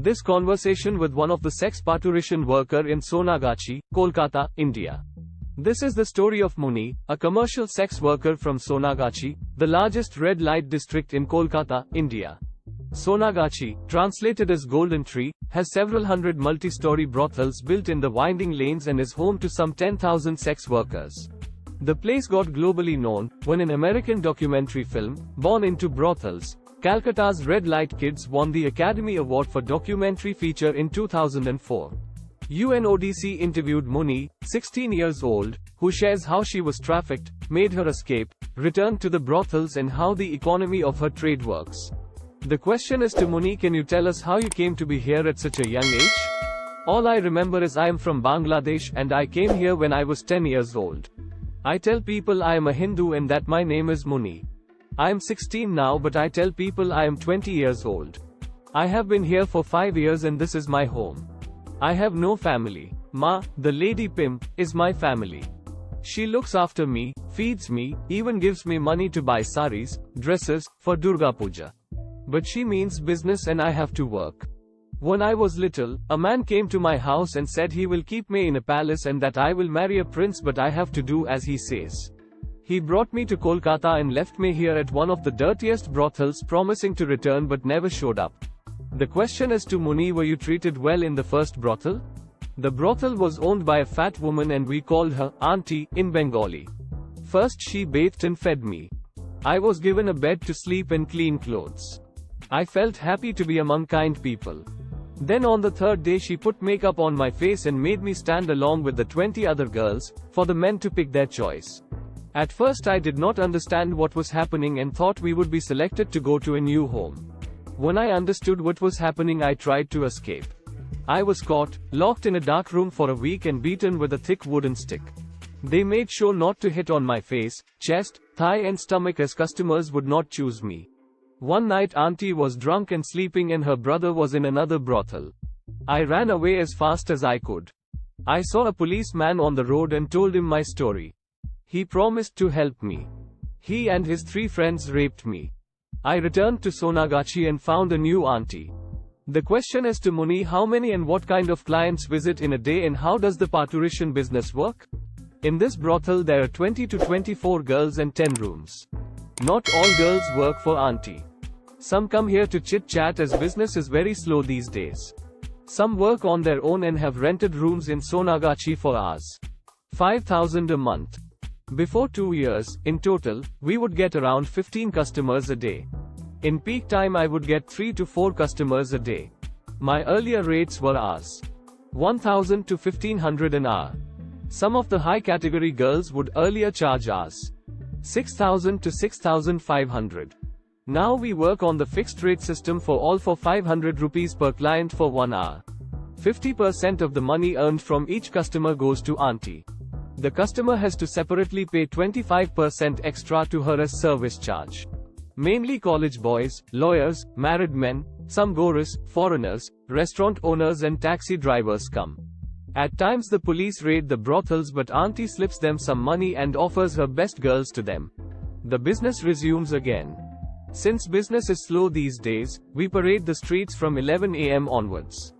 This conversation with one of the sex parturition worker in Sonagachi, Kolkata, India. This is the story of Muni, a commercial sex worker from Sonagachi, the largest red light district in Kolkata, India. Sonagachi, translated as Golden Tree, has several hundred multi-story brothels built in the winding lanes and is home to some 10,000 sex workers. The place got globally known when an American documentary film, Born into Brothels, Calcutta's Red Light Kids, won the Academy Award for Documentary Feature in 2004. UNODC interviewed Muni, 16 years old, who shares how she was trafficked, made her escape, returned to the brothels and how the economy of her trade works. The question is to Muni, can you tell us how you came to be here at such a young age? All I remember is I am from Bangladesh and I came here when I was 10 years old. I tell people I am a Hindu and that my name is Muni. I am 16 now, but I tell people I am 20 years old. I have been here for 5 years and this is my home. I have no family. Ma, the lady pimp, is my family. She looks after me, feeds me, even gives me money to buy saris, dresses, for Durga Puja. But she means business and I have to work. When I was little, a man came to my house and said he will keep me in a palace and that I will marry a prince, but I have to do as he says. He brought me to Kolkata and left me here at one of the dirtiest brothels, promising to return but never showed up. The question is to Muni, were you treated well in the first brothel? The brothel was owned by a fat woman and we called her Auntie in Bengali. First she bathed and fed me. I was given a bed to sleep and clean clothes. I felt happy to be among kind people. Then on the third day she put makeup on my face and made me stand along with the 20 other girls, for the men to pick their choice. At first I did not understand what was happening and thought we would be selected to go to a new home. When I understood what was happening, I tried to escape. I was caught, locked in a dark room for a week and beaten with a thick wooden stick. They made sure not to hit on my face, chest, thigh and stomach as customers would not choose me. One night Auntie was drunk and sleeping and her brother was in another brothel. I ran away as fast as I could. I saw a policeman on the road and told him my story. He promised to help me. He and his 3 friends raped me. I returned to Sonagachi and found a new auntie. The question is to Muni, how many and what kind of clients visit in a day and how does the parturition business work? In this brothel there are 20 to 24 girls and 10 rooms. Not all girls work for auntie. Some come here to chit-chat as business is very slow these days. Some work on their own and have rented rooms in Sonagachi for hours. 5,000 a month. Before 2 years, in total, we would get around 15 customers a day. In peak time I would get 3 to 4 customers a day. My earlier rates were hours. 1,000 to 1,500 an hour. Some of the high category girls would earlier charge hours. 6,000 to 6,500. Now we work on the fixed rate system for all for 500 rupees per client for 1 hour. 50% of the money earned from each customer goes to auntie. The customer has to separately pay 25% extra to her as service charge. Mainly college boys, lawyers, married men, some gurus, foreigners, restaurant owners and taxi drivers come. At times the police raid the brothels, but auntie slips them some money and offers her best girls to them. The business resumes again. Since business is slow these days, we parade the streets from 11 AM onwards.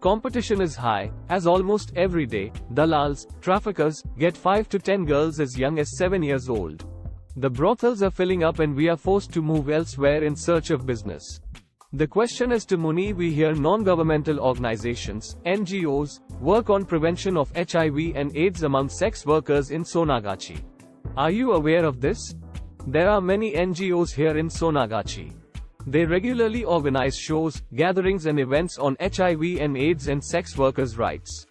Competition is high, as almost every day, dalals, traffickers, get 5 to 10 girls as young as 7 years old. The brothels are filling up and we are forced to move elsewhere in search of business. The question is to Muni, we hear non-governmental organizations, NGOs, work on prevention of HIV and AIDS among sex workers in Sonagachi. Are you aware of this? There are many NGOs here in Sonagachi. They regularly organize shows, gatherings and events on HIV and AIDS and sex workers' rights.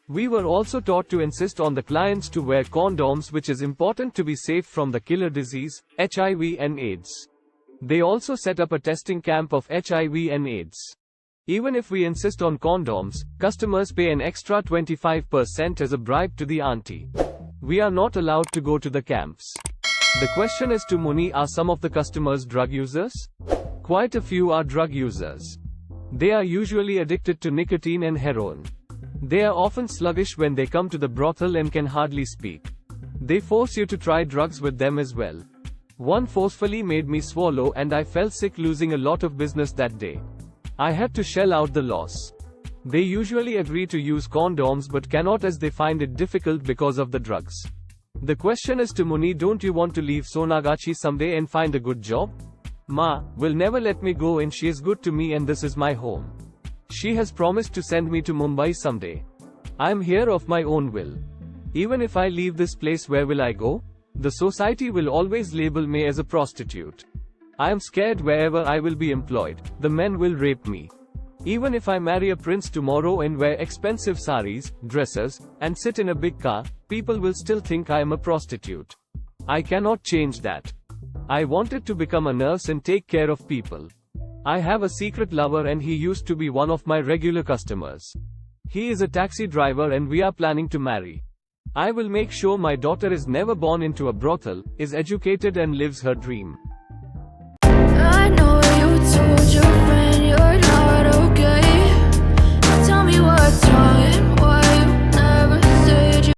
We were also taught to insist on the clients to wear condoms, which is important to be safe from the killer disease, HIV and AIDS. They also set up a testing camp of HIV and AIDS. Even if we insist on condoms, customers pay an extra 25% as a bribe to the auntie. We are not allowed to go to the camps. The question is to Muni, are some of the customers drug users? Quite a few are drug users. They are usually addicted to nicotine and heroin. They are often sluggish when they come to the brothel and can hardly speak. They force you to try drugs with them as well. One forcefully made me swallow and I felt sick, losing a lot of business that day. I had to shell out the loss. They usually agree to use condoms but cannot as they find it difficult because of the drugs. The question is to Muni, don't you want to leave Sonagachi someday and find a good job? Ma will never let me go and she is good to me and this is my home. She has promised to send me to Mumbai someday. I am here of my own will. Even if I leave this place, where will I go? The society will always label me as a prostitute. I am scared wherever I will be employed, the men will rape me. Even if I marry a prince tomorrow and wear expensive saris, dresses, and sit in a big car, people will still think I am a prostitute. I cannot change that. I wanted to become a nurse and take care of people. I have a secret lover and he used to be one of my regular customers. He is a taxi driver and we are planning to marry. I will make sure my daughter is never born into a brothel, is educated and lives her dream. I know you told you